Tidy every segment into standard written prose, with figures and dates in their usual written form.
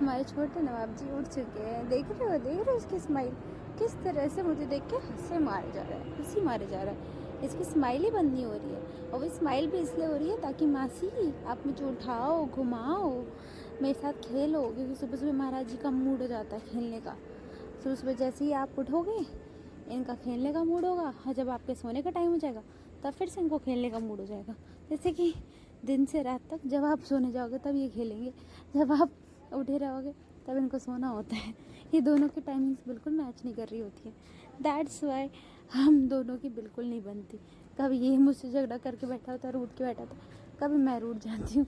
हमारे छोटे नवाब जी उठ चुके हैं। देख रहे हो इसकी स्माइल किस तरह से मुझे देख के हंसी मारे जा रहा है। इसकी स्माइल ही बंद नहीं हो रही है। और वो स्माइल भी इसलिए हो रही है ताकि मासी आप मुझे उठाओ, घुमाओ, मेरे साथ खेलो, क्योंकि सुबह सुबह महाराज जी का मूड हो जाता है खेलने का। सुबह सुबह जैसे ही आप उठोगे इनका खेलने का मूड होगा, और जब आपके सोने का टाइम हो जाएगा तब फिर से इनको खेलने का मूड हो जाएगा। जैसे कि दिन से रात तक जब आप सोने जाओगे तब ये खेलेंगे, जब आप उठे रहोगे तब इनको सोना होता है। ये दोनों की टाइमिंग्स बिल्कुल मैच नहीं कर रही होती है। दैट्स वाई हम दोनों की बिल्कुल नहीं बनती। कभी ये मुझसे झगड़ा करके बैठा होता है, रूठ के बैठा होता है, कभी मैं रूठ जाती हूँ।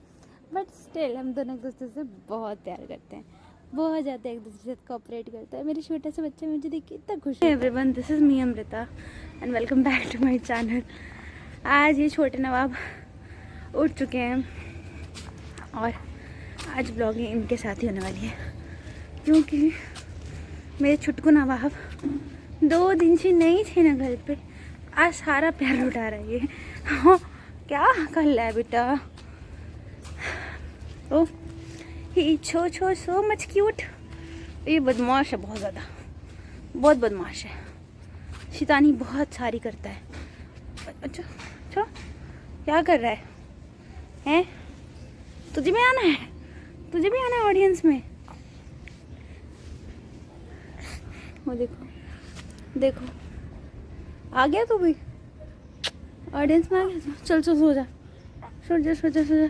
बट स्टिल हम दोनों एक दूसरे से बहुत प्यार करते हैं, बहुत ज़्यादा एक दूसरे से कोऑपरेट करते हैं। मेरे छोटे से बच्चे मुझे देख के इतना खुश है। Everyone, this is me Amrita and welcome back to my channel. आज ये छोटे नवाब उठ चुके हैं और आज ब्लॉगिंग इनके साथ ही होने वाली है, क्योंकि मेरे छुटकू नवाब 2 दिन से नहीं थे ना घर पे। आज सारा प्यार लुटा रहा है ये। हाँ, क्या कर रहा है बेटा? ओ ही छो सो मच क्यूट। ये बदमाश है, बहुत ज़्यादा, बहुत बदमाश है, शैतानी बहुत सारी करता है। अच्छा अच्छा, क्या कर रहा है? हैं? तुझे भी आना है? तुझे भी आना है ऑडियंस में? वो देखो देखो, आ गया तू भी ऑडियंस में? आ गया? चल चल सो जा, सो जा सो जा सो जा।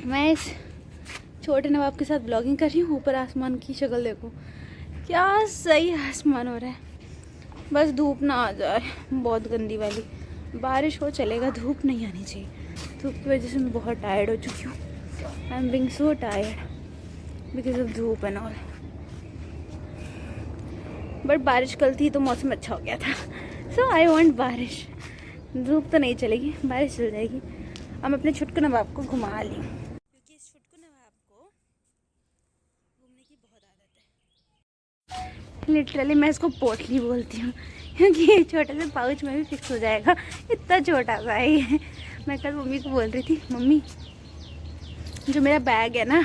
मैं इस छोटे नवाब के साथ ब्लॉगिंग कर रही हूँ। ऊपर आसमान की शक्ल देखो, क्या सही आसमान हो रहा है। बस धूप ना आ जाए, बहुत गंदी वाली। बारिश हो चलेगा, धूप नहीं आनी चाहिए। धूप की वजह से मैं बहुत टायर्ड हो चुकी हूँ। I am being so tired because of धूप एंड ऑल। बट बारिश कल थी तो मौसम अच्छा हो गया था, सो आई वांट बारिश। धूप तो नहीं चलेगी, बारिश चल जाएगी। हम अपने छुटकू नवाब को घुमा ली, क्योंकि इस छुटकू नवाब को घूमने की बहुत आदत है। लिटरली मैं इसको पोटली बोलती हूँ, क्योंकि ये छोटे से पाउच में भी फिक्स हो जाएगा, इतना छोटा सा है ये। मैं कल मम्मी को बोल रही थी, मम्मी जो मेरा बैग है ना,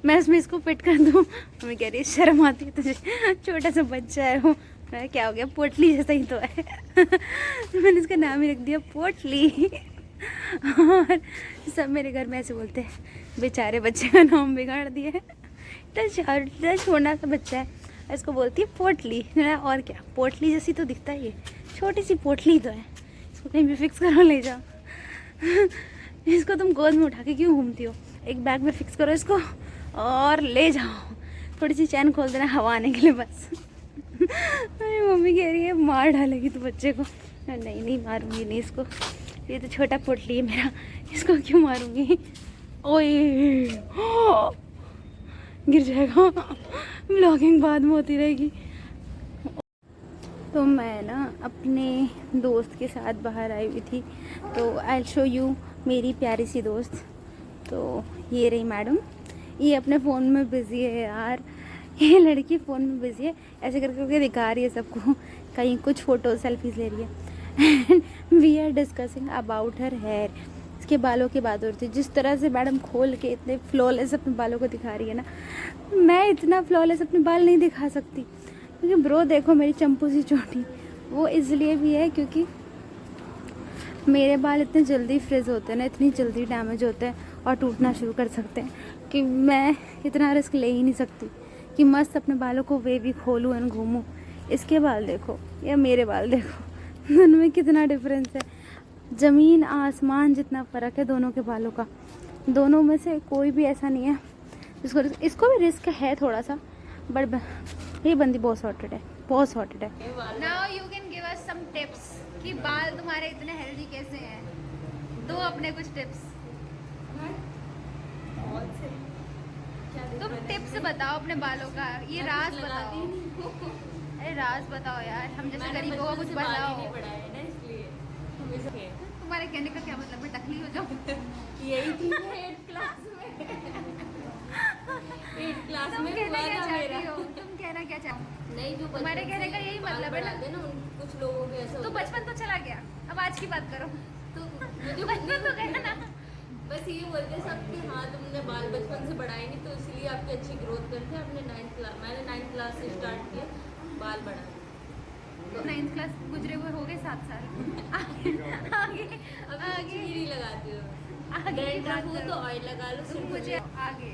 मैं उसमें इसको फिट कर दूँ। मम्मी कह रही है शर्म आती है तुझे, छोटा सा बच्चा है वो। मैं क्या हो गया, पोटली जैसा ही तो है। तो मैंने इसका नाम ही रख दिया पोटली। और सब मेरे घर में ऐसे बोलते हैं, बेचारे बच्चे का नाम बिगाड़ दिया है। तो छोटा सा बच्चा है, इसको बोलती है पोटली। और क्या, पोटली जैसी तो दिखता है ये, छोटी सी पोटली तो है। इसको कहीं भी फिक्स करो, ले जाओ। इसको तुम गोद में उठा के क्यों घूमती हो? एक बैग में फिक्स करो इसको और ले जाओ। थोड़ी सी चैन खोल देना हवा आने के लिए बस। मेरी मम्मी कह रही है मार डालेगी तू बच्चे को। नहीं नहीं, मारूंगी नहीं इसको, ये तो छोटा पोटली है मेरा, इसको क्यों मारूंगी? ओए गिर जाएगा। ब्लॉगिंग बाद में होती रहेगी। तो मैं ना अपने दोस्त के साथ बाहर आई हुई थी, तो आई शो यू मेरी प्यारी सी दोस्त। तो ये रही मैडम, ये अपने फ़ोन में बिज़ी है यार। ये लड़की फ़ोन में बिज़ी है, ऐसे करके दिखा रही है सबको, कहीं कुछ फ़ोटो सेल्फीज ले रही है। And we are discussing about her hair. इसके बालों की बात हो रही थी। जिस तरह से मैडम खोल के इतने फ्लॉलेस अपने बालों को दिखा रही है ना, मैं इतना फ्लॉलेस अपने बाल नहीं दिखा सकती। क्योंकि ब्रो देखो मेरी चंपू सी चोटी, वो इसलिए भी है क्योंकि मेरे बाल इतने जल्दी फ्रिज होते हैं ना, इतनी जल्दी डैमेज होते हैं और टूटना शुरू कर सकते हैं कि मैं इतना रिस्क ले ही नहीं सकती कि मस्त अपने बालों को वेवी खोलूँ एंड घूमूँ। इसके बाल देखो या मेरे बाल देखो, दोनों में कितना डिफरेंस है, ज़मीन आसमान जितना फ़र्क है दोनों के बालों का। दोनों में से कोई भी ऐसा नहीं है जिसको, इसको भी रिस्क है थोड़ा सा, बट ये बंदी बहुत सॉर्टेड है, बहुत सॉर्टेड है। Now you can give us some tips कि बाल तुम्हारे इतने हेल्दी कैसे हैं। दो अपने कुछ टिप्स। तुम टिप्स बताओ अपने बालों का, ये राज बताओ। अरे राज बताओ यार, हम जैसे गरीबों को कुछ बताओ। तुम्हारे कहने का क्या मतलब है, टकली हो जाओ? यही थी 8th क्लास में। 8th क्लास तुम में कहना हुआ क्या था चाहती मेरा। हो? तुम कहना क्या चाहती हो? नहीं, जो तुम्हारे कहने का यही मतलब है ना? कुछ लोगों के ऐसा तो बचपन तो चला गया, अब आज की बात करो। तो मुझे बचपन तो कहना ना। बस ये बोलते सब कि हाँ तुमने बाल बचपन से बढ़ाए नहीं, तो इसलिए भी आपकी अच्छी ग्रोथ करते हैं। अपने 9th क्लास, मैंने 9th क्लास से स्टार्ट किया बाल बढ़ाना। 9th क्लास गुजरे हुए हो गए 7 साल। आगे आगे अभी आगे कुछ भी नहीं लगाती हूँ। आगे की डैंड्रफ बात हो करो। तो ऑयल लगा लो तुम सिर्फ मुझे आगे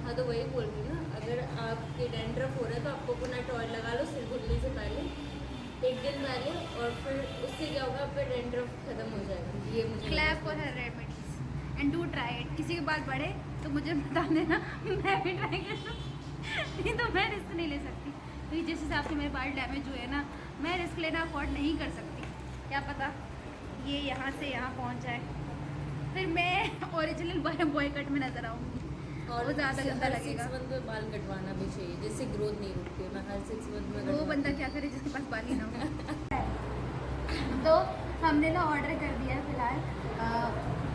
हाँ तो वही बोल रही हूँ ना, अगर आपके डैंड्रफ हो रहा है तो आप कोकोनट ऑयल लगा लो सिर धुलने से पहले, 1 दिन पहले, और फिर उससे क्या होगा आपका डैंड्रफ खत्म हो जाएगा। ये मुझे clap for her remedies and do try it. किसी के बाल बढ़े तो मुझे बता देना, मैं भी ट्राई कर लूँ। नहीं तो मैं रिस्क नहीं ले सकती, क्योंकि जिस हिसाब से मेरे बाल डैमेज हुए हैं ना, मैं रिस्क लेना अफोर्ड नहीं कर सकती। क्या पता ये यहाँ से यहाँ पहुँच जाए, फिर मैं ओरिजिनल बॉय कट में नजर आऊँगी और वो ज़्यादा गंदा लगेगा। 6 मंथ में बाल कटवाना भी चाहिए, जिससे ग्रोथ नहीं रुकती है। मैं हर 6 मंथ में वो कटवाती बंदा क्या करे जिसके पास बाल ही ना हो। तो हमने ना ऑर्डर कर दिया है फिलहाल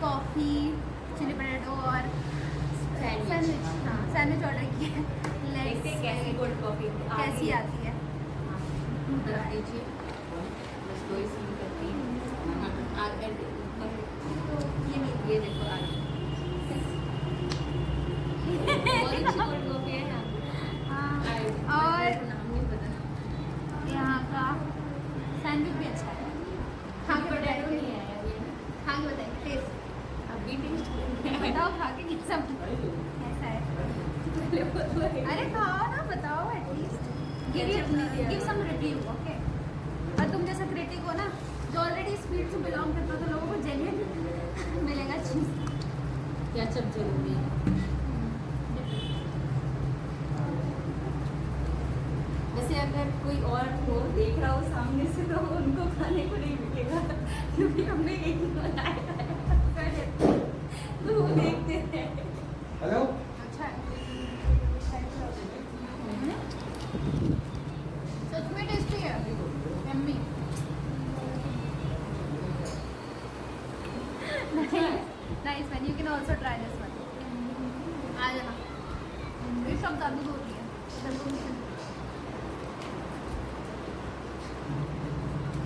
कॉफ़ी, चिली पटेटो और सैंडविच। हाँ सैंडविच ऑर्डर किया है। देखते हैं कैसी कोल्ड कॉफी कैसी आती है। दीजिए बस वही सीन करती है। आगे तो ये देखो आगे बहुत अच्छी कोल्ड कॉफी है यहाँ पे। हाँ और नाम नहीं पता। यहाँ का सैंडविच भी अच्छा है। खा के पोटैटो बताइए, नहीं आया ये ना, खा के बताइए टेस्ट अभी टेस्ट बताओ, खा के कैसा है। अरे खाओ ना, बताओ at least, give some review okay. और तुम जैसा क्रिटिक हो ना, जो ऑलरेडी इस फील्ड से बिलोंग करता है, तो लोगों को जेन्युइन मिलेगा चीज़। क्या सब जरूरी है। वैसे अगर कोई और हो देख रहा हो सामने से तो उनको खाने को नहीं मिलेगा, क्योंकि हमने एक ही बनाया है तो वो देखते हैं। हेलो अच्छा है सच में टेस्टी है, yummy. Nice one, you can also try this one. आ जाना, ये सब ज़्यादा दूर नहीं है।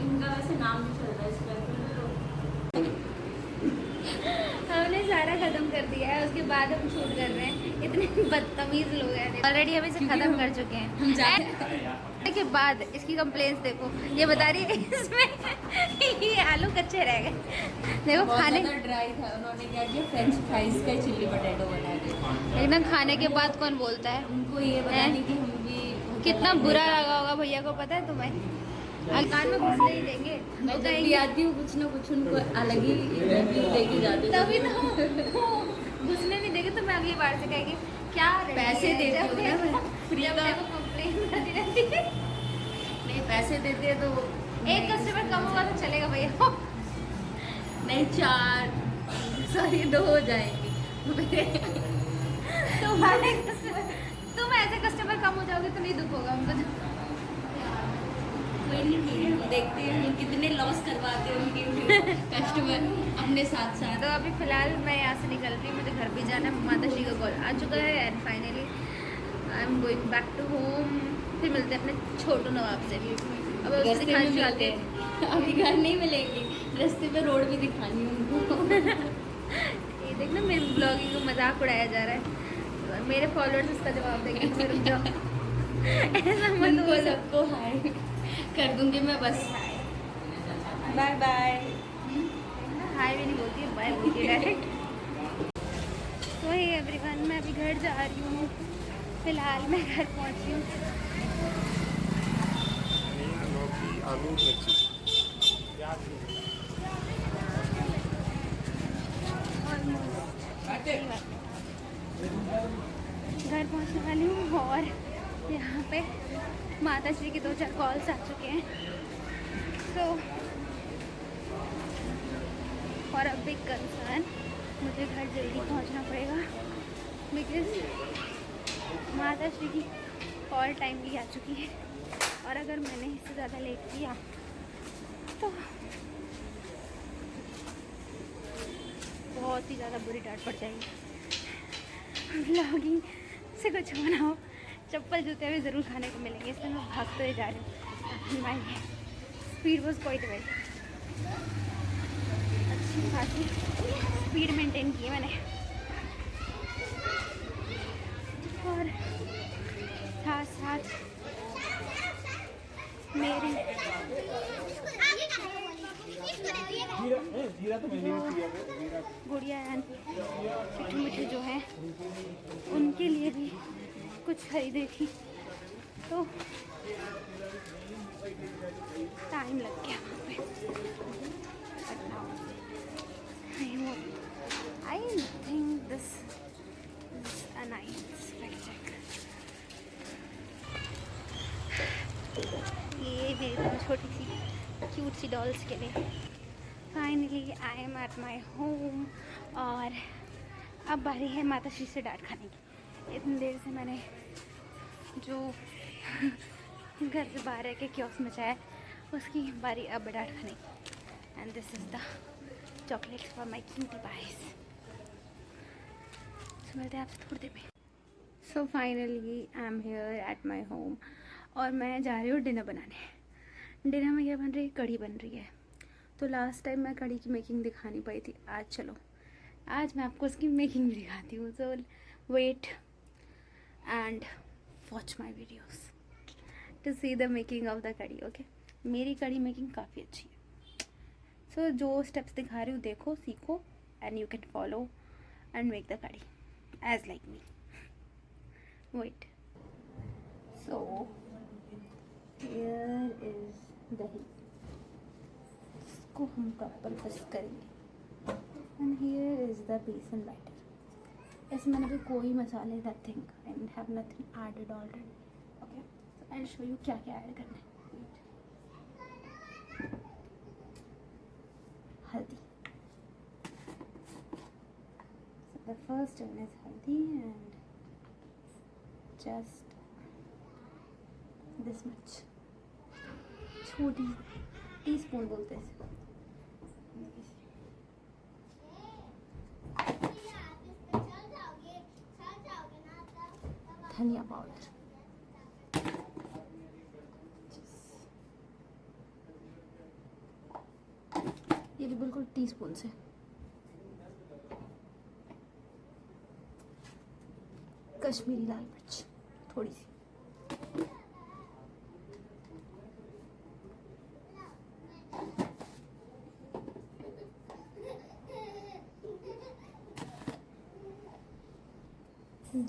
इनका वैसे नाम भी चल रहा है इस कैफे में, हमने सारा खत्म कर दिया है, उसके बाद हम शूट कर रहे हैं। इतने बदतमीज लोग हैं, ऑलरेडी हम इसे खत्म कर चुके हैं। हम जाते के बाद इसकी कंप्लेंट्स देखो, ये बता रही है इसमें ये आलू कच्चे रह गए। देखो खाने ड्राई था, उन्होंने क्या किया फ्रेंच फ्राइज का चिल्ली पोटैटो बना दिया। एकदम खाने के बाद कौन बोलता है। उनको ये बताने कि हम भी कितना बुरा लगा होगा भैया को, पता है तुम्हें। कान में घुसने ही देंगे, मैं वो जब भी कहेंगे आती हूँ कुछ ना कुछ उनको अलग ही रिव्यू देके जाती हूँ। तभी तो घुसने नहीं देंगे, तो मैं अगली बार से कहेंगी क्या रही पैसे है? देती जब हूँ ना मैं, फ्री जब का। देखो कंप्लेन करती रहती है। नहीं पैसे देते हैं तो एक कस्टमर कम होगा तो चलेगा भैया। नहीं 4 सॉरी 2 हो जाएंगे। तुम ऐसे कस्टमर कम हो जाओगे तो नहीं दुख होगा हमको। कोई नहीं, ठीक है, हम देखते हैं हम कितने लॉस करवाते हैं उनके कस्टमर अपने साथ साथ। तो अभी फ़िलहाल मैं यहाँ से निकल रही हूँ, मुझे घर भी जाना है। माता श्री का कॉल आ चुका है and finally I am going back to home. फिर मिलते हैं अपने छोटू नवाब से। अब उससे रास्ते में दिखाने मिलते हैं, अभी घर नहीं मिलेंगे, रास्ते पे रोड भी दिखानी है उनको। ये देखना मेरे ब्लॉगिंग को मजाक उड़ाया जा रहा है। मेरे फॉलोअर्स इसका जवाब देंगे, मैं रुक जाओ। ऐसा मत उनको बोलो। सबको हाय कर दूंगी मैं बस। Bye bye. हाय भी नहीं बोलती है, बाय बोलती है डायरेक्ट। तो हे एवरीवन, मैं अभी घर जा रही हूँ। फिलहाल मैं घर पहुँची हूँ। आलू मिर्ची घर पहुँचने वाली हूँ और यहाँ पे माता श्री की 2-4 कॉल्स आ चुके हैं। तो और अब बिग कंसर्न, मुझे घर जल्दी पहुँचना पड़ेगा बिकॉज माता श्री की कॉल टाइम भी आ चुकी है। और अगर मैंने इससे ज़्यादा लेट किया तो बहुत ही ज़्यादा बुरी डांट पड़ जाएगी। व्लॉगिंग से कुछ बनाओ, चप्पल जूते भी ज़रूर खाने को मिलेंगे, इसलिए मैं भागते हुए जा रही हूँ। My speed was quite well, अच्छी खासी स्पीड मेंटेन की है मैंने। गुड़िया एंड छोटे मोटे जो है उनके लिए भी कुछ खरीदे थी, तो टाइम लग गया वहाँ पे। But now I think this is a nice check. ये मेरी छोटी सी क्यूट सी डॉल्स के लिए। Finally I am at my home और अब बारी है माता श्री से डांट खाने की। इतनी देर से मैंने जो घर से बाहर रह के क्योस मचाया उसकी बारी अब डांट खाने की। And this is the chocolates for my cutie pies. So मिलते हैं आपसे थोड़ी देर में। So finally I am here at my home और मैं जा रही हूँ डिनर बनाने। डिनर में क्या बन रही है? कढ़ी बन रही है। तो लास्ट टाइम मैं कढ़ी की मेकिंग दिखा नहीं पाई थी, आज चलो आज मैं आपको उसकी मेकिंग भी दिखाती हूँ। So wait and watch my videos to see the making of the kadhi. Okay, मेरी कढ़ी मेकिंग काफ़ी अच्छी है। सो जो स्टेप्स दिखा रही हूँ देखो, सीखो and you can follow and make the kadhi as like me. Wait, so here is dahi, इसको हम प्रॉपर मिक्स करेंगे। And here is the besan batter. इसमें मैंने भी कोई मसाले nothing and have nothing added already. Okay, so I will show you क्या क्या ऐड करना है। हल्दी, so the first one is haldi and just this much, छोटी टीस्पून बोलते हैं इसे। धनिया पाउडर, ये भी बिल्कुल टीस्पून से। कश्मीरी लाल मिर्च थोड़ी सी,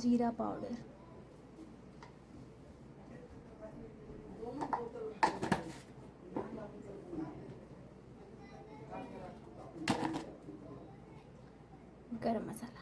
जीरा पाउडर, गरम मसाला,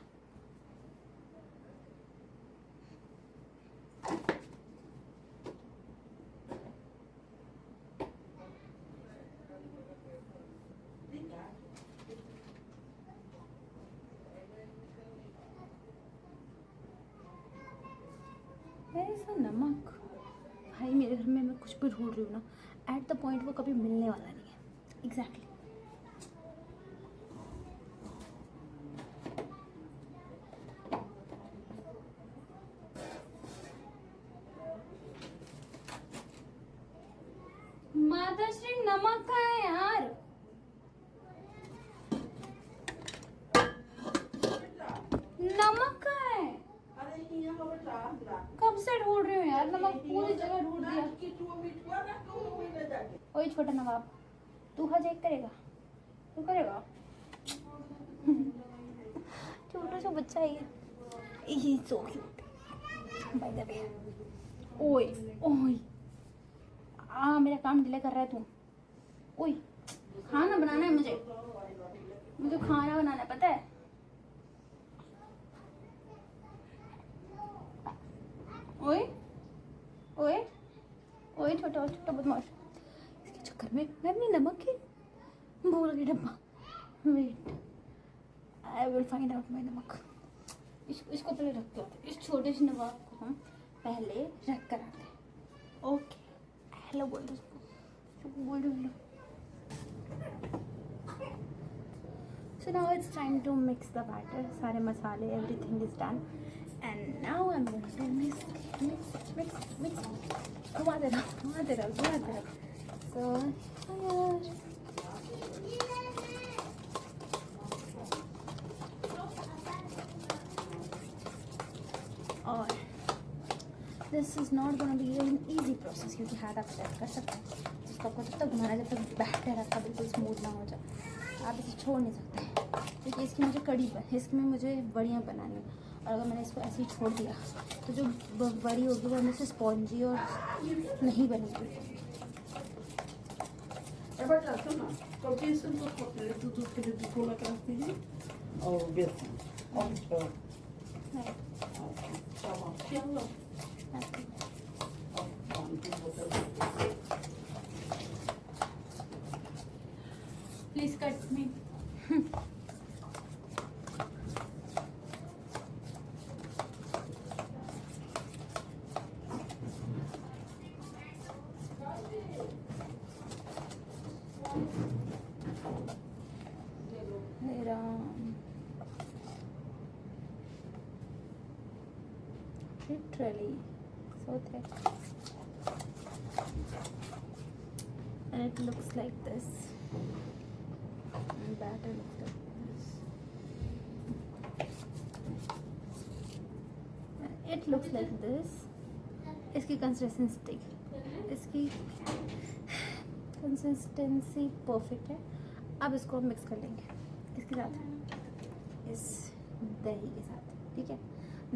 ऐसा नमक। भाई मेरे घर में मैं कुछ भी ढूंढ रही हूँ ना, एट द पॉइंट वो कभी मिलने वाला नहीं है। एग्जैक्टली माताश्री, नमक कहाँ है यार? नमक कहाँ है? कब से ढूंढ रही हूँ यार, नमक पूरी जगह ढूंढ दिया। ओए छोटा नवाब, तू हज एक करेगा? तू करेगा? छोटा सा बच्चा है ये, so cute by the way. ओए ओए, मेरा काम डिले कर रहा है तू। ओए, खाना बनाना है मुझे खाना बनाना है, पता है? ओए ओए ओए, छोटा बदमाश, इसके चक्कर में मैं अपनी नमक की भूल गई डब्बा। Wait, I will find out my namak. इसको पहले रख के आते, इस छोटे से नवाब को हम पहले रख कर आते। ओके, हेलो बोल दो, बोल दो। So now it's time to mix the batter. सारे मसाले, everything is done, and now I'm going to mix. घुमा दे रहा। So और this is not going to be an easy process क्योंकि हाथ आप सेट कर सकते हैं। इसको आपको तब तक घुमाना जब तक बैटर आपका बिल्कुल स्मूथ ना हो जाए। आप इसे छोड़ नहीं सकते, क्योंकि इसकी मुझे इसकी में मुझे बड़ियाँ बनानी है। और अगर मैंने इसको ऐसे ही छोड़ दिया तो जो बड़ी होगी वो अंदर से स्पॉन्जी और नहीं बनेगी। Please cut me. Literally so thick, and it looks like this, and batter looks like this. It looks like this. इसकी कंसिस्टेंसी परफेक्ट है। अब इसको हम मिक्स कर लेंगे इसके साथ, इस दही के साथ, ठीक है।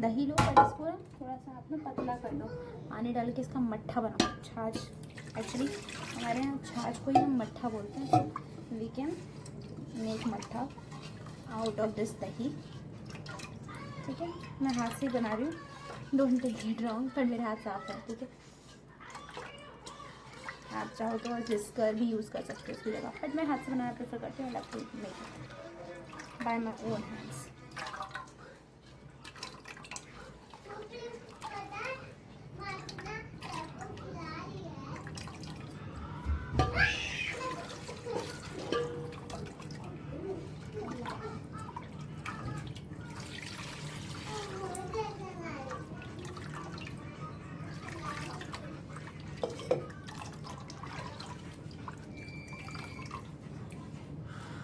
दही लो और इसको ना थोड़ा सा आप ना पतला कर लो, पानी डाल के इसका मट्ठा बनाओ, छाछ। एक्चुअली हमारे यहाँ छाछ को ही हम मट्ठा बोलते हैं। वी कैन मेक मट्ठा आउट ऑफ दिस दही, ठीक है। मैं हाथ से बना रही हूँ, डोंट गेट रॉन्ग, पर मेरे हाथ साफ है, ठीक है। आप चाहो तो जिसकर भी यूज़ कर सकते हो उसकी जगह, बट मैं हाथ से बनाना प्रेफर करती हूँ। I like to make it by my own hands.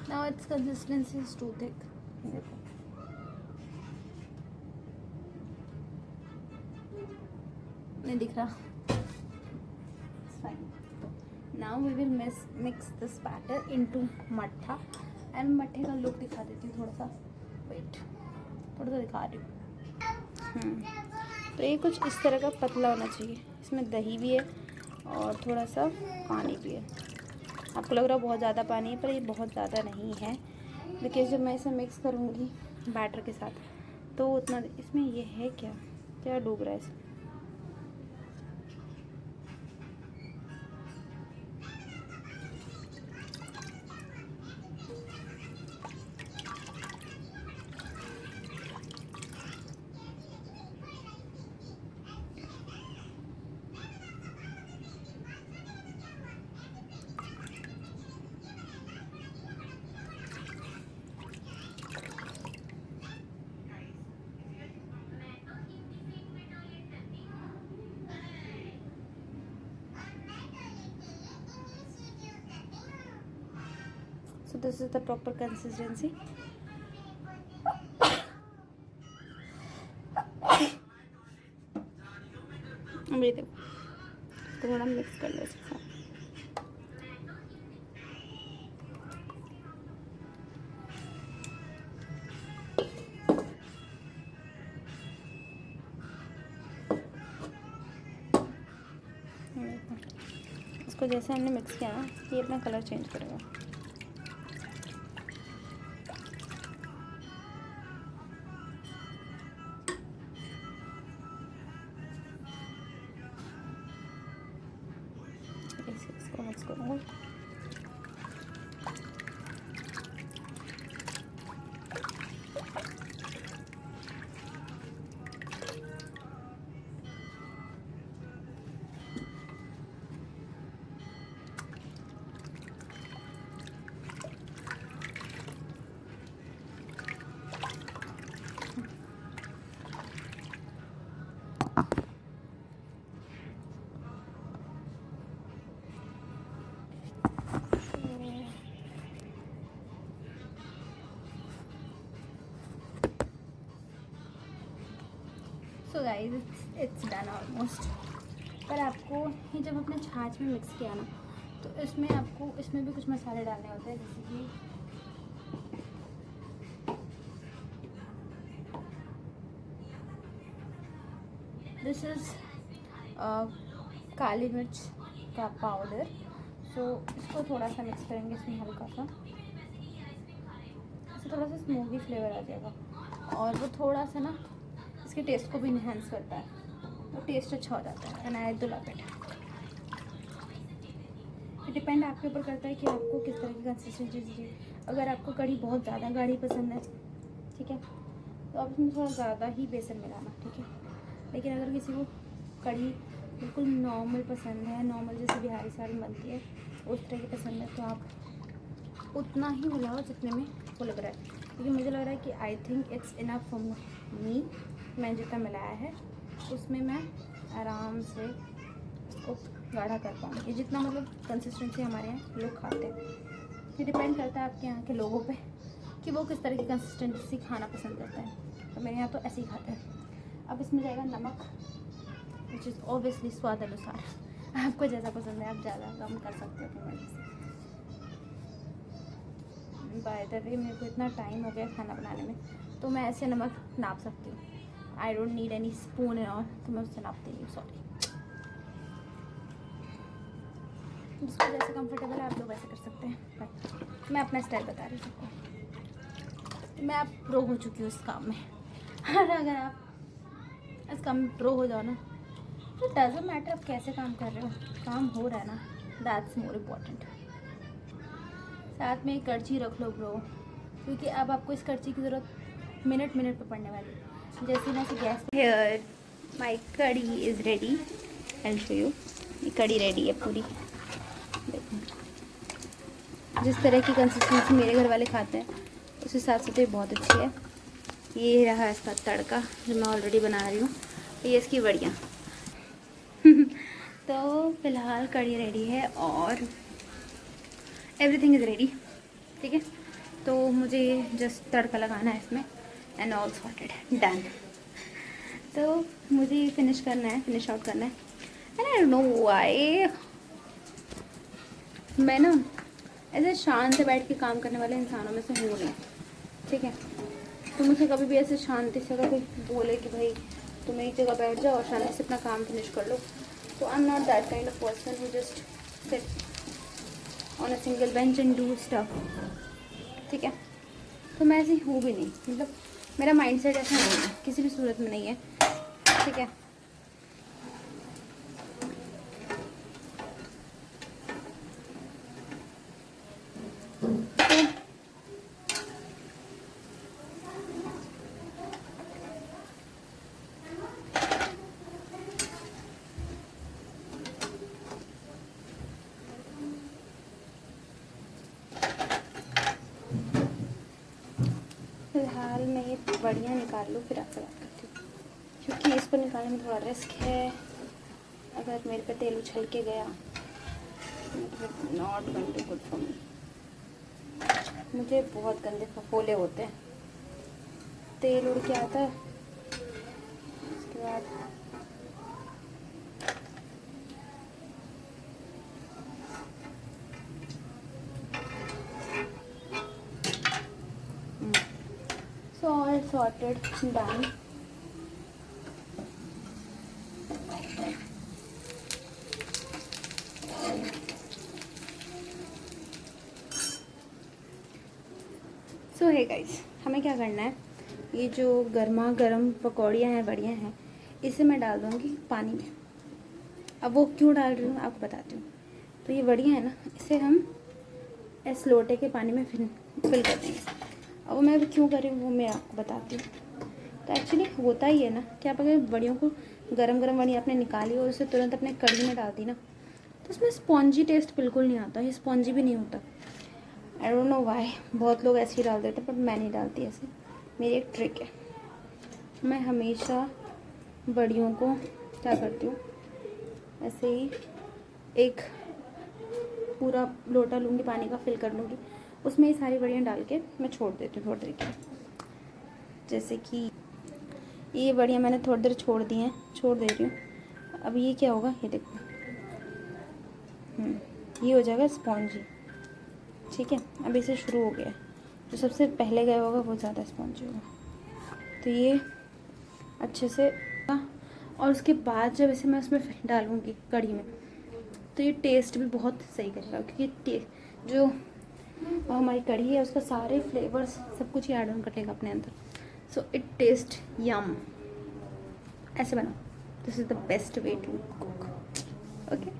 Now its consistency is too thick. देखो, नहीं दिख रहा। It's fine. Now we will mix this batter into मट्ठा, and मट्ठे का लुक दिखा देती हूँ थोड़ा सा। वेट, थोड़ा सा दिखा रही हूँ। तो ये कुछ इस तरह का पतला होना चाहिए। इसमें दही भी है और थोड़ा सा पानी भी है। आपको लग रहा है बहुत ज़्यादा पानी है, पर ये बहुत ज़्यादा नहीं है, बिकॉज जब मैं इसे मिक्स करूँगी बैटर के साथ तो उतना। इसमें ये है क्या डूब रहा है इसमें? So this is the proper consistency. अब ये देखो, इसको थोड़ा मिक्स कर लो इसके साथ। इसको जैसे हमने मिक्स किया ना, ये अपना कलर चेंज करेगा। इसको मिक्स करूँगा। So guys it's done almost. पर आपको ये जब अपने छाछ में मिक्स किया ना, तो इसमें आपको इसमें भी कुछ मसाले डालने होते हैं, जैसे कि दिस इज़ काली मिर्च का पाउडर। सो इसको थोड़ा सा मिक्स करेंगे इसमें हल्का सा, इससे थोड़ा सा स्मोकी फ्लेवर आ जाएगा और वो थोड़ा सा ना इसके टेस्ट को भी इन्हेंस करता है, तो टेस्ट अच्छा हो जाता है। And I do love it. Depend आपके ऊपर करता है कि आपको किस तरह की कंसिस्टेंसी चाहिए। अगर आपको कढ़ी बहुत ज़्यादा गाढ़ी पसंद है, ठीक है, तो आप इसमें थोड़ा ज़्यादा ही बेसन मिलाना, ठीक है। लेकिन अगर किसी को कढ़ी बिल्कुल नॉर्मल पसंद है, नॉर्मल जैसे बिहारी सालन बनती है उस तरह की पसंद है, तो आप उतना ही मिलाओ जितने में वो लग रहा है। क्योंकि मुझे लग रहा है कि I think it's enough for me. मैं जितना मिलाया है उसमें मैं आराम से उसको गाढ़ा कर पाऊँगी, जितना मतलब कंसिस्टेंसी हमारे यहाँ लोग खाते हैं। ये डिपेंड करता है आपके यहाँ के लोगों पे कि वो किस तरह की कंसिस्टेंसी खाना पसंद करते हैं। तो मेरे यहाँ तो ऐसे ही खाते हैं। अब इसमें जाएगा नमक, विच इज़ ऑब्वियसली स्वाद अनुसार। आपको जैसा पसंद है आप ज़्यादा कम कर सकते हो अपनी मर्ज़ी से। बाय द वे मेरे को इतना टाइम हो गया खाना बनाने में, तो मैं ऐसे नमक नाप सकती हूँ। I don't need any spoon and all, तो मैं उससे नापती नहीं हूँ, सॉरी। जिसको जैसे कंफर्टेबल है आप लोग वैसे कर सकते हैं, बट मैं अपना स्टाइल बता रही हूँ सबको। मैं आप प्रो हो चुकी हूँ इस काम में। और अगर आप इस काम में प्रो हो जाओ ना, तो डजंट मैटर आप कैसे काम कर रहे हो, काम हो रहा है ना, दैट्स मोर इम्पॉर्टेंट। साथ में एक कड़छी रख लो ब्रो, क्योंकि अब आपको इस कड़छी की ज़रूरत मिनट मिनट पे पड़ने वाली है। जैसे ना से गैस हेयर माई कड़ी is ready, I show you. ये कड़ी रेडी है पूरी, देखो जिस तरह की कंसिस्टेंसी मेरे घर वाले खाते हैं उस हिसाब से तो ये बहुत अच्छी है। ये रहा इसका तड़का जो मैं ऑलरेडी बना रही हूँ, ये इसकी बड़ियाँ। तो फिलहाल कड़ी रेडी है और एवरीथिंग इज़ रेडी, ठीक है। तो मुझे जस्ट तड़का लगाना है इसमें एंड ऑल सॉर्टेड, डन। तो मुझे फिनिश करना है, फिनिश आउट करना है। And I don't know why मैं ना ऐसे शांत से बैठ के काम करने वाले इंसानों में से हूँ नहीं, ठीक है। तो मुझे कभी भी ऐसे शांति से अगर कोई बोले कि भाई तुम एक जगह बैठ जाओ और शांति से अपना काम फिनिश कर लो, तो I am not that kind of person who just sit on a single bench and do stuff, ठीक है। तो मैं ऐसी हूँ भी नहीं, मतलब मेरा माइंडसेट ऐसा नहीं है, किसी भी सूरत में नहीं है, ठीक है। फिलहाल मैं ये बढ़िया निकाल लूँ फिर आपसे बात करती हूँ, क्योंकि इसको निकालने में थोड़ा रिस्क है। अगर मेरे पे तेल उछल के गया not going to good for me. मुझे बहुत गंदे फफोले होते हैं, तेल उड़ के आता है उसके बाद all sorted, done. सो है गाइस, हमें क्या करना है, ये जो गर्मा गर्म पकौड़ियाँ हैं, बढ़िया हैं, इसे मैं डाल दूँगी पानी में। अब वो क्यों डाल रही हूँ आपको बताती हूँ। तो ये बढ़िया है ना, इसे हम इस लोटे के पानी में फिल कर देंगे। अब वो मैं क्यों कर रही हूँ वो मैं आपको बताती हूँ। तो एक्चुअली होता ही है ना कि आप अगर बड़ियों को गरम गरम बड़ी आपने निकाली और उसे तुरंत अपने कढ़ी में डाल दी ना, तो उसमें स्पॉन्जी टेस्ट बिल्कुल नहीं आता, ये स्पॉन्जी भी नहीं होता। आई डोंट नो व्हाई, बहुत लोग ऐसे ही डाल देते हैं, बट मैं नहीं डालती ऐसे। मेरी एक ट्रिक है, मैं हमेशा बड़ियों को क्या करती हूँ, ऐसे ही एक पूरा लोटा लूँगी पानी का, फिल कर लूँगी, उसमें ये सारी बड़ियाँ डाल के मैं छोड़ देती हूँ थोड़ी देर के लिए। जैसे कि ये बड़ियाँ मैंने थोड़ी देर छोड़ दी हैं, छोड़ दे रही हूँ। अब ये क्या होगा, ये देखो, ये हो जाएगा स्पॉन्जी, ठीक है। अब इसे शुरू हो गया, जो सबसे पहले गया होगा वो ज़्यादा स्पॉन्जी होगा। तो ये अच्छे से और उसके बाद जब इसे मैं उसमें डालूँगी कढ़ी में तो ये टेस्ट भी बहुत सही करेगा, क्योंकि जो हमारी कढ़ी है उसका सारे फ्लेवर्स सब कुछ ही ऐड ऑन करेगा अपने अंदर. So it taste yum. ऐसे बनाओ. This is the best way to cook. Okay,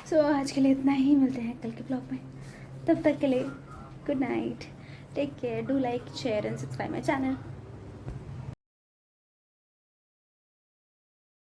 so आज के लिए इतना ही. मिलते हैं कल के ब्लॉग में. तब तक के लिए good night. Take care. Do like, share and subscribe my channel.